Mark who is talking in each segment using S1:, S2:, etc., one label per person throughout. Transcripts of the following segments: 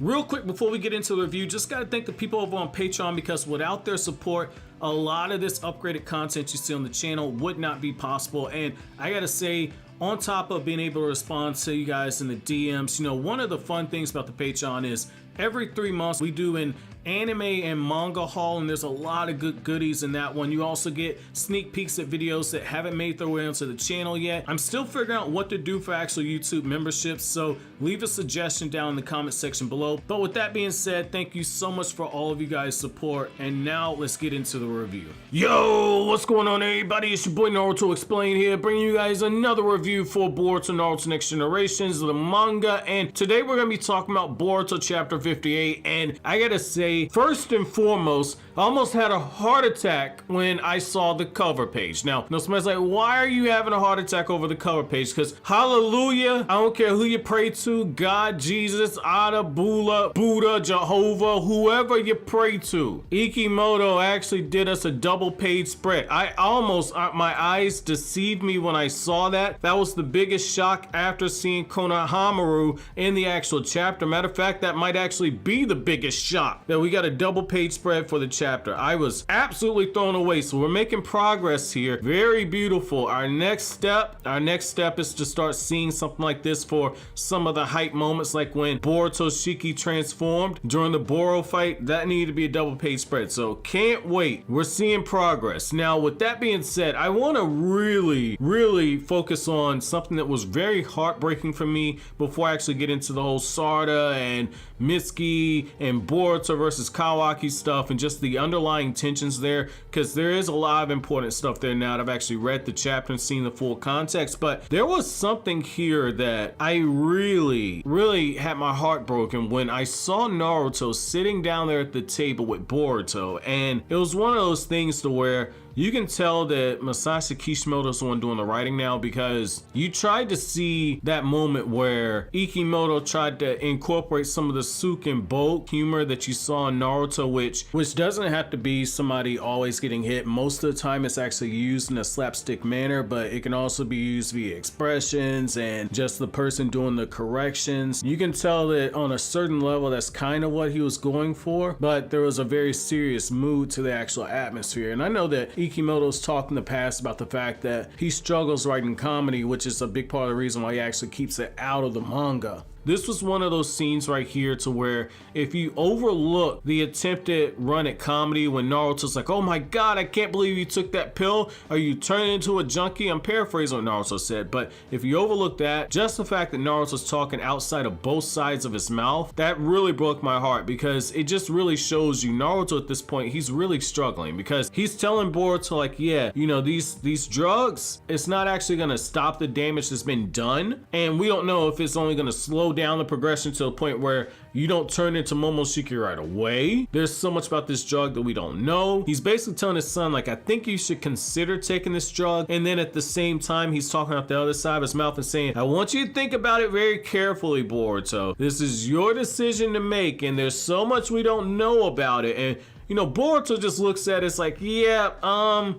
S1: Real quick before we get into the review, just gotta thank the people over on Patreon, because without their support, a lot of this upgraded content you see on the channel would not be possible. And I gotta say, on top of being able to respond to you guys in the DMs, you know, one of the fun things about the Patreon is every 3 months we do an anime and manga haul, and there's a lot of good goodies in that one. You also get sneak peeks at videos that haven't made their way onto the channel yet. I'm still figuring out what to do for actual YouTube memberships, so leave a suggestion down in the comment section below. But with that being said, thank you so much for all of you guys' support, and now let's get into the review. Yo, what's going on everybody? It's your boy Naruto Explain here, bringing you guys another review for Boruto Naruto Next Generations, the manga, and today we're gonna be talking about Boruto Chapter 58, and I gotta say, first and foremost, I almost had a heart attack when I saw the cover page. Now, somebody's like, why are you having a heart attack over the cover page? Because hallelujah, I don't care who you pray to, God, Jesus, Ada, Buddha, Jehovah, whoever you pray to. Ikimoto actually did us a double page spread. I almost, my eyes deceived me when I saw that. That was the biggest shock after seeing Konohamaru in the actual chapter. Matter of fact, that might actually be the biggest shock, that we got a double page spread for the chapter. I was absolutely thrown away. So we're making progress here. Very beautiful. Our next step is to start seeing something like this for some of the hype moments, like when Boruto Shiki transformed during the Boro fight. That needed to be a double page spread. So can't wait. We're seeing progress. Now, with that being said, I want to really focus on something that was very heartbreaking for me before I actually get into the whole Sarada and Mitsuki and Boruto versus Kawaki stuff and just the underlying tensions there, because there is a lot of important stuff there now that I've actually read the chapter and seen the full context. But there was something here that I really had my heart broken when I saw Naruto sitting down there at the table with Boruto, and it was one of those things to where you can tell that Masashi Kishimoto's the one doing the writing now, because you tried to see that moment where Ikimoto tried to incorporate some of the Suke and Bolt humor that you saw in Naruto, which doesn't have to be somebody always getting hit. Most of the time it's actually used in a slapstick manner, but it can also be used via expressions and just the person doing the corrections. You can tell that on a certain level that's kind of what he was going for, but there was a very serious mood to the actual atmosphere. And I know that Ikimoto's talked in the past about the fact that he struggles writing comedy, which is a big part of the reason why he actually keeps it out of the manga. This was one of those scenes right here to where if you overlook the attempted run at comedy when Naruto's like, oh my god, I can't believe you took that pill, or you turned into a junkie. I'm paraphrasing what Naruto said, but if you overlook that, just the fact that Naruto's talking outside of both sides of his mouth, that really broke my heart, because it just really shows you Naruto at this point, he's really struggling, because he's telling Boruto like, yeah, you know, these drugs, it's not actually gonna stop the damage that's been done, and we don't know if it's only gonna slow down the progression to a point where you don't turn into Momoshiki right away. There's so much about this drug that we don't know. He's basically telling his son, like, I think you should consider taking this drug, and then at the same time he's talking out the other side of his mouth and saying, I want you to think about it very carefully, Boruto. This is your decision to make, and there's so much we don't know about it. And you know, Boruto just looks at it, it's like, yeah,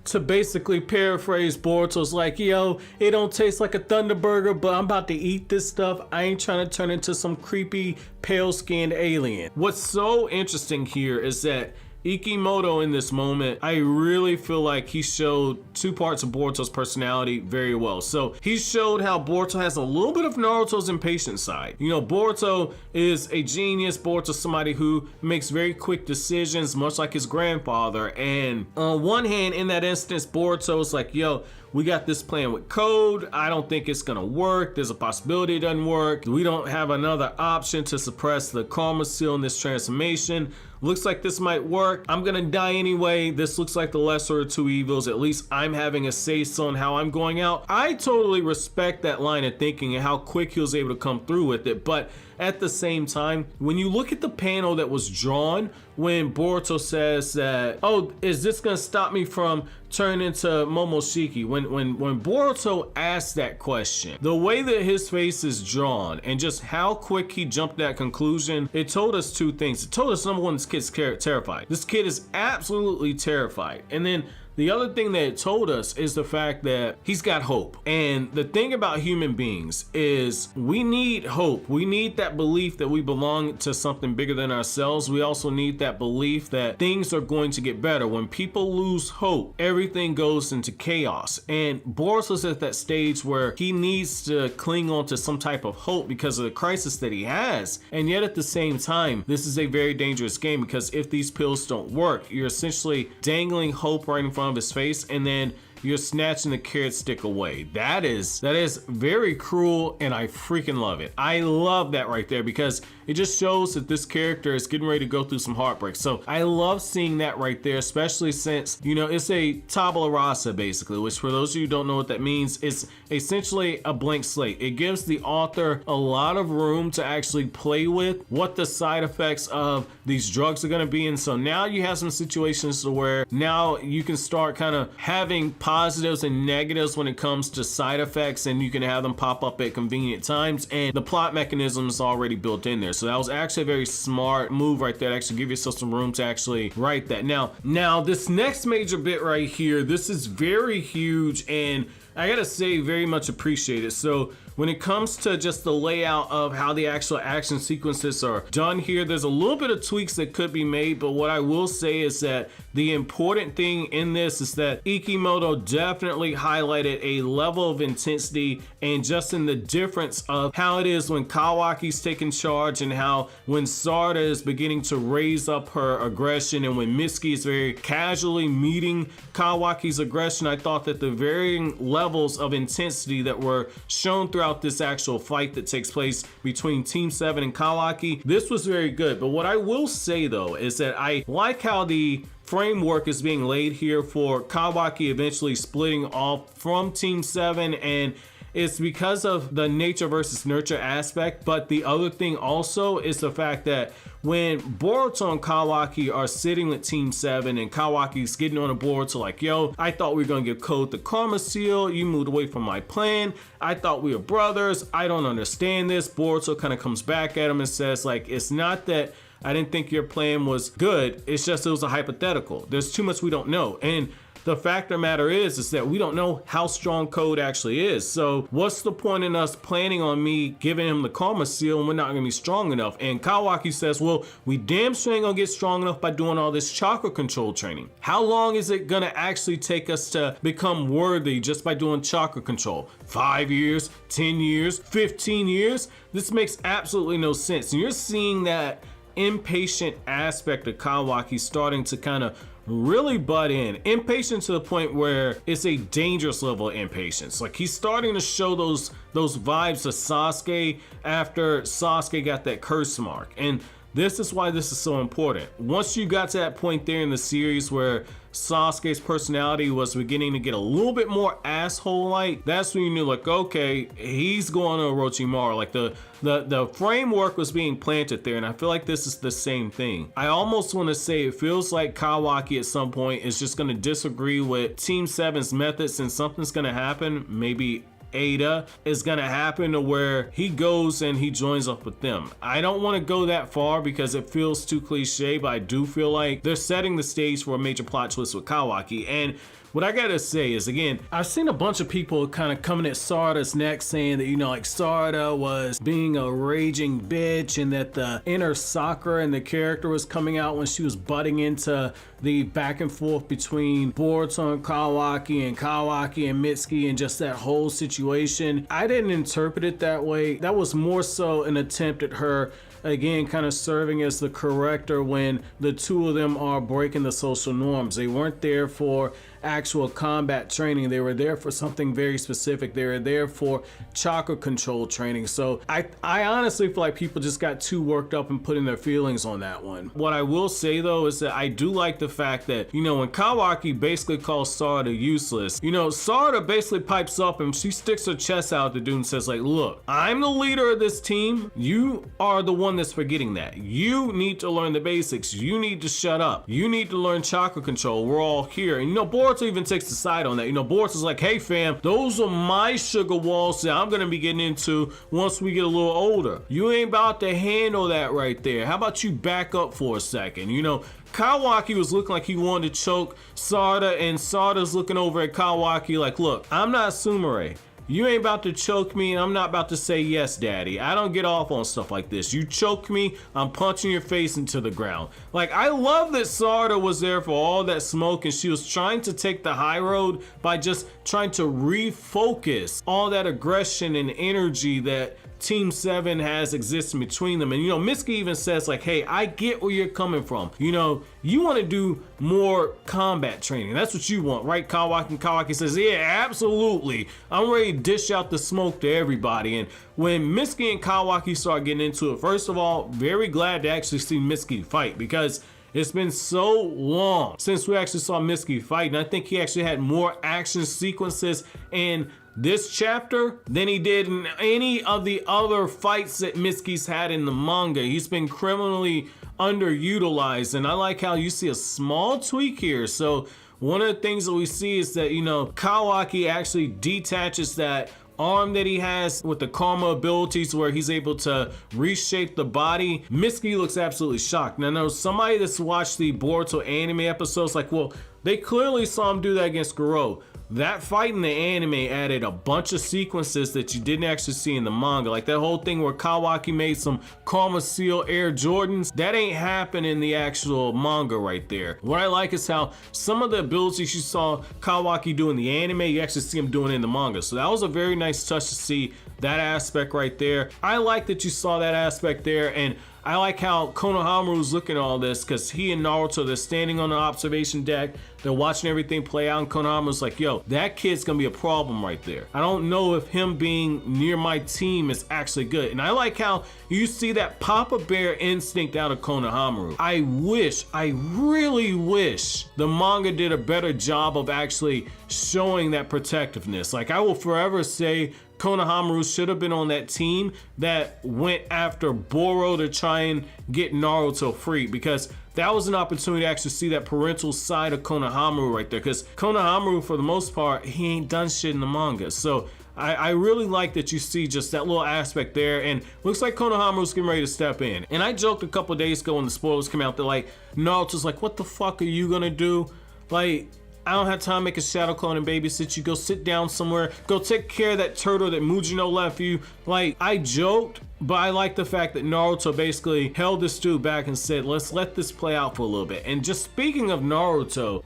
S1: to basically paraphrase, Boruto's like, yo, it don't taste like a Thunder Burger, but I'm about to eat this stuff. I ain't trying to turn into some creepy, pale-skinned alien. What's so interesting here is that Ikimoto in this moment, I really feel like he showed two parts of Boruto's personality very well. So he showed how Boruto has a little bit of Naruto's impatient side. You know, Boruto is a genius. Boruto's somebody who makes very quick decisions, much like his grandfather. And on one hand, in that instance, Boruto's like, yo, we got this plan with Code. I don't think it's gonna work. There's a possibility it doesn't work. We don't have another option to suppress the karma seal in this transformation. Looks like this might work. I'm gonna die anyway. This looks like the lesser of two evils. At least I'm having a say-so on how I'm going out. I totally respect that line of thinking and how quick he was able to come through with it. But at the same time, when you look at the panel that was drawn when Boruto says that, oh, is this gonna stop me from turning into Momoshiki? When Boruto asked that question, the way that his face is drawn and just how quick he jumped to that conclusion, it told us two things. It told us, number one, this kid's terrified. This kid is absolutely terrified. And then the other thing that it told us is the fact that he's got hope. And the thing about human beings is we need hope. We need that belief that we belong to something bigger than ourselves. We also need that belief that things are going to get better. When people lose hope, everything goes into chaos. And Boruto's at that stage where he needs to cling on to some type of hope because of the crisis that he has. And yet at the same time, this is a very dangerous game, because if these pills don't work, you're essentially dangling hope right in front of his face, and then you're snatching the carrot stick away. That is very cruel, and I freaking love it. I love that right there, because it just shows that this character is getting ready to go through some heartbreak. So I love seeing that right there, especially since, you know, it's a tabula rasa basically, which for those of you who don't know what that means, it's essentially a blank slate. It gives the author a lot of room to actually play with what the side effects of these drugs are going to be. And so now you have some situations to where now you can start kind of having positives and negatives when it comes to side effects, and you can have them pop up at convenient times, and the plot mechanism is already built in there. So that was actually a very smart move right there to actually give yourself some room to actually write that. Now this next major bit right here, this is very huge, and I gotta say, very much appreciated. So when it comes to just the layout of how the actual action sequences are done here, there's a little bit of tweaks that could be made, but what I will say is that the important thing in this is that Ikimoto definitely highlighted a level of intensity, and just in the difference of how it is when Kawaki's taking charge, and how when Sarada is beginning to raise up her aggression, and when Mitsuki is very casually meeting Kawaki's aggression. I thought that the varying levels of intensity that were shown throughout this actual fight that takes place between Team 7 and Kawaki, this was very good. But what I will say though is that I like how the framework is being laid here for Kawaki eventually splitting off from Team 7, and it's because of the nature versus nurture aspect. But the other thing also is the fact that when Boruto and Kawaki are sitting with Team 7 and Kawaki's getting on the board to like, yo, I thought we were gonna give Code the Karma Seal, you moved away from my plan, I thought we were brothers, I don't understand this. Boruto kind of comes back at him and says like, it's not that I didn't think your plan was good, it's just it was a hypothetical. There's too much we don't know. And the fact of the matter is that we don't know how strong Code actually is. So what's the point in us planning on me giving him the Karma Seal and we're not gonna be strong enough? And Kawaki says, well, we damn sure ain't gonna get strong enough by doing all this chakra control training. How long is it gonna actually take us to become worthy just by doing chakra control? 5 years, 10 years, 15 years? This makes absolutely no sense. And you're seeing that impatient aspect of Kawaki starting to kind of really butt in. Impatient to the point where it's a dangerous level of impatience. Like he's starting to show those vibes of Sasuke after Sasuke got that curse mark. And this is why this is so important. Once you got to that point there in the series where Sasuke's personality was beginning to get a little bit more asshole-like, that's when you knew like, okay, he's going to Orochimaru. Like the framework was being planted there, and I feel like this is the same thing. I almost want to say it feels like Kawaki at some point is just going to disagree with Team 7's methods, and something's going to happen. Maybe Eida is gonna happen to where he goes and he joins up with them. I don't want to go that far because it feels too cliche, but I do feel like they're setting the stage for a major plot twist with Kawaki. And what I gotta say is, again, I've seen a bunch of people kind of coming at Sarada's neck saying that, you know, like Sarada was being a raging bitch, and that the inner Sakura in the character was coming out when she was butting into the back and forth between Boruto and Kawaki and Mitsuki and just that whole situation. I didn't interpret it that way. That was more so an attempt at her, again, kind of serving as the corrector when the two of them are breaking the social norms. They weren't there for actual combat training. They were there for something very specific. They were there for chakra control training. So I honestly feel like people just got too worked up and putting their feelings on that one. What I will say though is that I do like the fact that, you know, when Kawaki basically calls Sarada useless, you know, Sarada basically pipes up and she sticks her chest out to dude and says like, look, I'm the leader of this team. You are the one that's forgetting that. You need to learn the basics. You need to shut up. You need to learn chakra control. We're all here. And you know, Boruto even takes the side on that. You know, Boruto's like, hey fam, those are my sugar walls that I'm gonna be getting into once we get a little older. You ain't about to handle that right there. How about you back up for a second? You know, Kawaki was looking like he wanted to choke Sarada, and Sarada's looking over at Kawaki like, look, I'm not Sumire. You ain't about to choke me, and I'm not about to say yes, daddy. I don't get off on stuff like this. You choke me, I'm punching your face into the ground. Like, I love that Sarada was there for all that smoke, and she was trying to take the high road by just trying to refocus all that aggression and energy that Team 7 has existing between them. And you know, Mitsuki even says like, hey, I get where you're coming from. You know, you want to do more combat training. That's what you want, right, Kawaki? And Kawaki says, yeah, absolutely. I'm ready to dish out the smoke to everybody. And when Mitsuki and Kawaki start getting into it, first of all, very glad to actually see Mitsuki fight, because it's been so long since we actually saw Mitsuki fight, and I think he actually had more action sequences in this chapter than he did in any of the other fights that Mitsuki's had in the manga. He's been criminally underutilized, and I like how you see a small tweak here. So one of the things that we see is that, you know, Kawaki actually detaches that arm that he has with the karma abilities where he's able to reshape the body. Mitsuki looks absolutely shocked. Now, I know somebody that's watched the Boruto anime episodes like, well, they clearly saw him do that against Goro. That fight in the anime added a bunch of sequences that you didn't actually see in the manga. Like that whole thing where Kawaki made some Karma Seal Air Jordans. That ain't happened in the actual manga right there. What I like is how some of the abilities you saw Kawaki do in the anime, you actually see him doing in the manga. So that was a very nice touch to see that aspect right there. I like that you saw that aspect there, and I like how Konohamaru's looking at all this, because he and Naruto, they're standing on the observation deck, they're watching everything play out, and Konohamaru's like, yo, that kid's gonna be a problem right there. I don't know if him being near my team is actually good. And I like how you see that Papa Bear instinct out of Konohamaru. I really wish the manga did a better job of actually showing that protectiveness. Like, I will forever say Konohamaru should have been on that team that went after Boro to try and get Naruto free, because that was an opportunity to actually see that parental side of Konohamaru right there, because Konohamaru, for the most part, he ain't done shit in the manga. So I really like that you see just that little aspect there, and looks like Konohamaru's getting ready to step in. And I joked a couple days ago when the spoilers came out that like Naruto's like, what the fuck are you gonna do? Like, I don't have time to make a shadow clone and babysit you. Go sit down somewhere. Go take care of that turtle that Mujino left you. Like, I joked, but I like the fact that Naruto basically held this dude back and said, let's let this play out for a little bit. And just speaking of Naruto,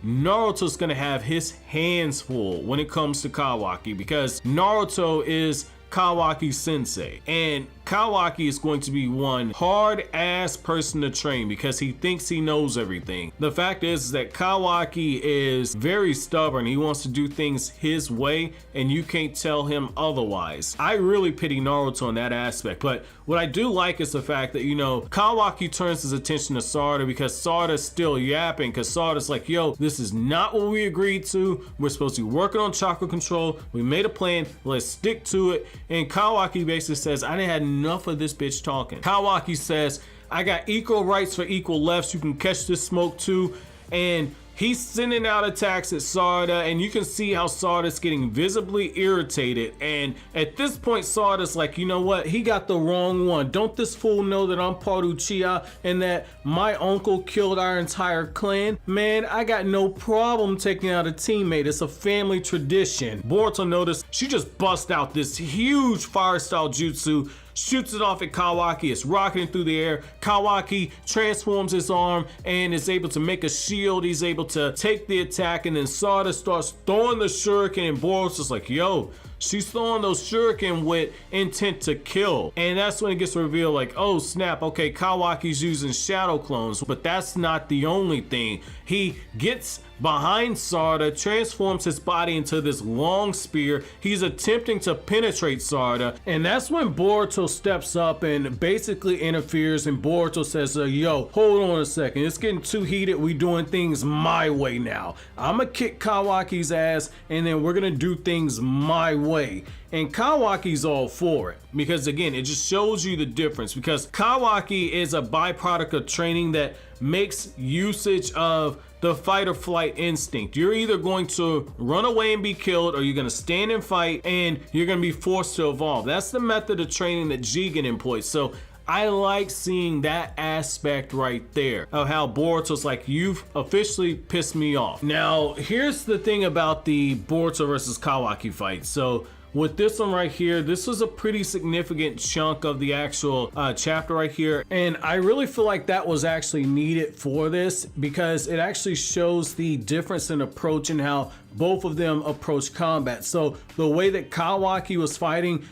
S1: Naruto's gonna have his hands full when it comes to Kawaki, because Naruto is Kawaki sensei, and Kawaki is going to be one hard ass person to train because he thinks he knows everything. The fact is that Kawaki is very stubborn. He wants to do things his way, and you can't tell him otherwise. I really pity Naruto in that aspect, but what I do like is the fact that, you know, Kawaki turns his attention to Sarada because Sarada's still yapping, because Sarada's like, yo, this is not what we agreed to. We're supposed to be working on chakra control. We made a plan. Let's stick to it. And Kawaki basically says, I didn't have enough of this bitch talking. Kawaki says, I got equal rights for equal lefts. You can catch this smoke too. And he's sending out attacks at Sarada, and you can see how Sarada's getting visibly irritated. And at this point, Sarada's like, you know what? He got the wrong one. Don't this fool know that I'm part Uchiha and that my uncle killed our entire clan? Man, I got no problem taking out a teammate. It's a family tradition. Boruto noticed she just bust out this huge fire style jutsu, shoots it off at Kawaki. It's rocketing through the air. Kawaki transforms his arm and is able to make a shield. He's able to take the attack, and then Sarada starts throwing the shuriken, and Boruto's just like, yo, she's throwing those shuriken with intent to kill. And that's when it gets revealed like, oh snap, okay, Kawaki's using shadow clones, but that's not the only thing. He gets behind Sarada, transforms his body into this long spear. He's attempting to penetrate Sarada, and that's when Boruto steps up and basically interferes, and Boruto says, yo, hold on a second, it's getting too heated. We doing things my way now. I'ma kick Kawaki's ass, and then we're gonna do things my way. And Kawaki's all for it, because again, it just shows you the difference, because Kawaki is a byproduct of training that makes usage of the fight or flight instinct. You're either going to run away and be killed, or you're going to stand and fight, and you're going to be forced to evolve. That's the method of training that Jigen employs. So I like seeing that aspect right there of how Boruto's like, you've officially pissed me off. Now, here's the thing about the Boruto versus Kawaki fight. So with this one right here, this was a pretty significant chunk of the actual chapter right here. And I really feel like that was actually needed for this because it actually shows the difference in approach and how both of them approach combat. So the way that Kawaki was fighting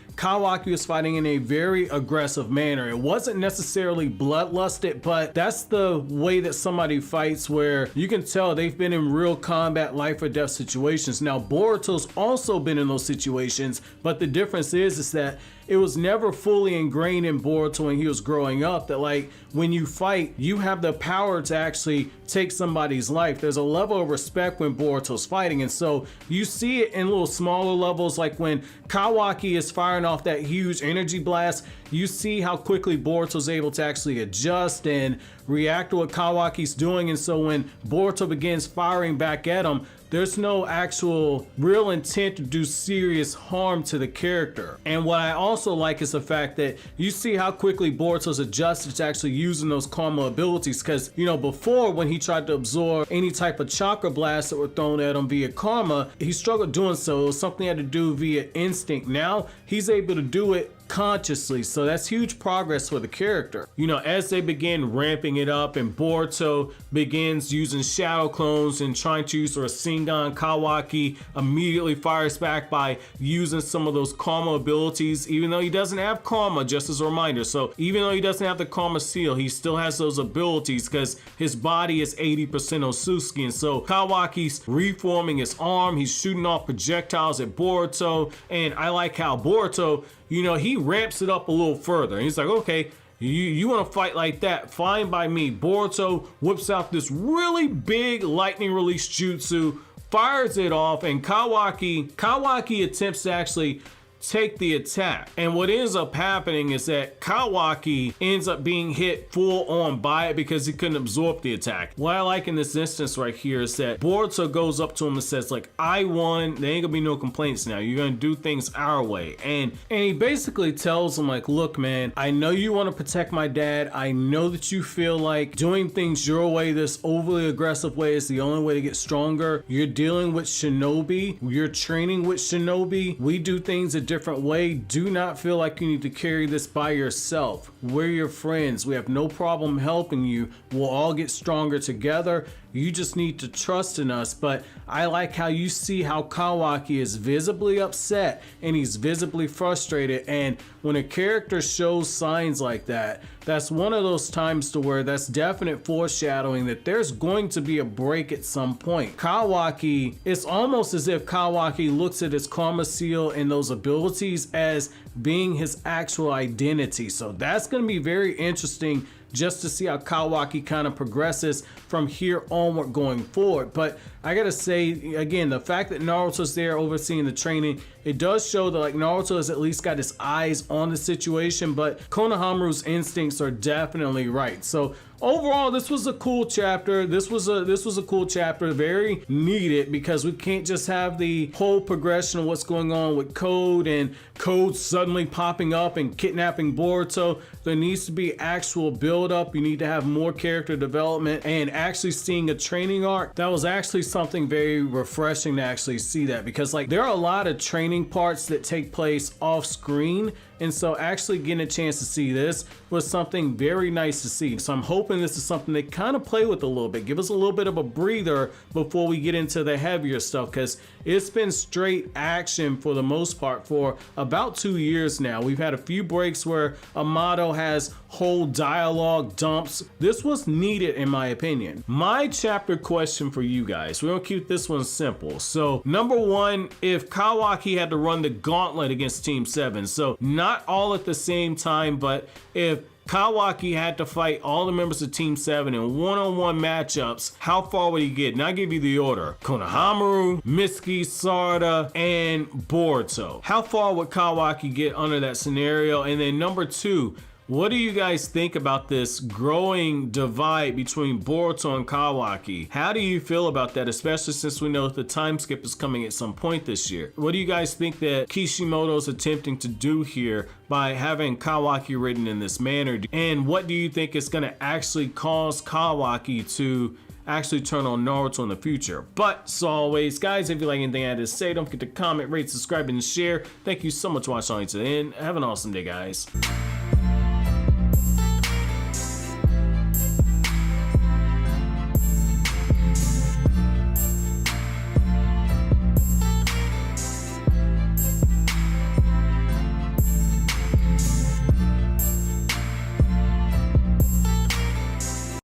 S1: in a very aggressive manner. It wasn't necessarily bloodlusted, but that's the way that somebody fights, where you can tell they've been in real combat, life or death situations. Now, Boruto's also been in those situations, but the difference is that it was never fully ingrained in Boruto when he was growing up that, like, when you fight, you have the power to actually take somebody's life. There's a level of respect when Boruto's fighting, and so you see it in little smaller levels, like when Kawaki is firing off that huge energy blast, you see how quickly Boruto's able to actually adjust and react to what Kawaki's doing. And so when Boruto begins firing back at him, there's no actual real intent to do serious harm to the character. And what I also like is the fact that you see how quickly Boruto's adjusted to actually using those karma abilities, because, you know, before when he tried to absorb any type of chakra blasts that were thrown at him via karma, he struggled doing so. It was something he had to do via instinct. Now he's able to do it consciously, so that's huge progress for the character. You know, as they begin ramping it up and Boruto begins using shadow clones and trying to use Rasengan, Kawaki immediately fires back by using some of those karma abilities, even though he doesn't have karma, just as a reminder. So even though he doesn't have the karma seal, he still has those abilities because his body is 80% Osusuki. And so Kawaki's reforming his arm, he's shooting off projectiles at Boruto, and I like how Boruto, you know, he ramps it up a little further. And he's like, okay, you want to fight like that? Fine by me. Boruto whips out this really big lightning release jutsu, fires it off, and Kawaki attempts to actually take the attack. And what ends up happening is that Kawaki ends up being hit full on by it because he couldn't absorb the attack. What I like in this instance right here is that Boruto goes up to him and says, like, I won, there ain't gonna be no complaints now, you're gonna do things our way. And he basically tells him, like, look man, I know you want to protect my dad, I know that you feel like doing things your way, this overly aggressive way, is the only way to get stronger. You're dealing with shinobi, you're training with shinobi, we do things a different way. Do not feel like you need to carry this by yourself. We're your friends. We have no problem helping you. We'll all get stronger together. You just need to trust in us. But I like how you see how Kawaki is visibly upset and he's visibly frustrated. And when a character shows signs like that, that's one of those times to where that's definite foreshadowing that there's going to be a break at some point. Kawaki, it's almost as if Kawaki looks at his karma seal and those abilities as being his actual identity. So that's going to be very interesting just to see how Kawaki kind of progresses from here onward going forward. But I gotta say, again, the fact that Naruto's there overseeing the training, it does show that, like, Naruto has at least got his eyes on the situation, but Konohamaru's instincts are definitely right. So overall, this was a cool chapter. This was a cool chapter, very needed, because we can't just have the whole progression of what's going on with Code and Code suddenly popping up and kidnapping Boruto. There needs to be actual build up. You need to have more character development and actually seeing a training arc. That was actually something very refreshing to actually see that, because, like, there are a lot of training parts that take place off screen, and so actually getting a chance to see this was something very nice to see. So I'm hoping this is something they kind of play with a little bit, give us a little bit of a breather before we get into the heavier stuff, because it's been straight action for the most part for about 2 years now. We've had a few breaks where Amato has whole dialogue dumps. This was needed in my opinion. My chapter question for you guys, we're gonna keep this one simple. So number one, if Kawaki had to run the gauntlet against Team 7, so not all at the same time, but if Kawaki had to fight all the members of Team 7 in one-on-one matchups, how far would he get? And I'll give you the order: Konohamaru, Mitsuki, Sarada, and Boruto. How far would Kawaki get under that scenario? And then number two, What do you guys think about this growing divide between Boruto and Kawaki? How do you feel about that, especially since we know that the time skip is coming at some point this year? What do you guys think that Kishimoto's attempting to do here by having Kawaki written in this manner? And what do you think is going to actually cause Kawaki to actually turn on Naruto in the future? But as always, guys, if you like anything I had to say, don't forget to comment, rate, subscribe, and share. Thank you so much for watching all the way to the end. Have an awesome day, guys.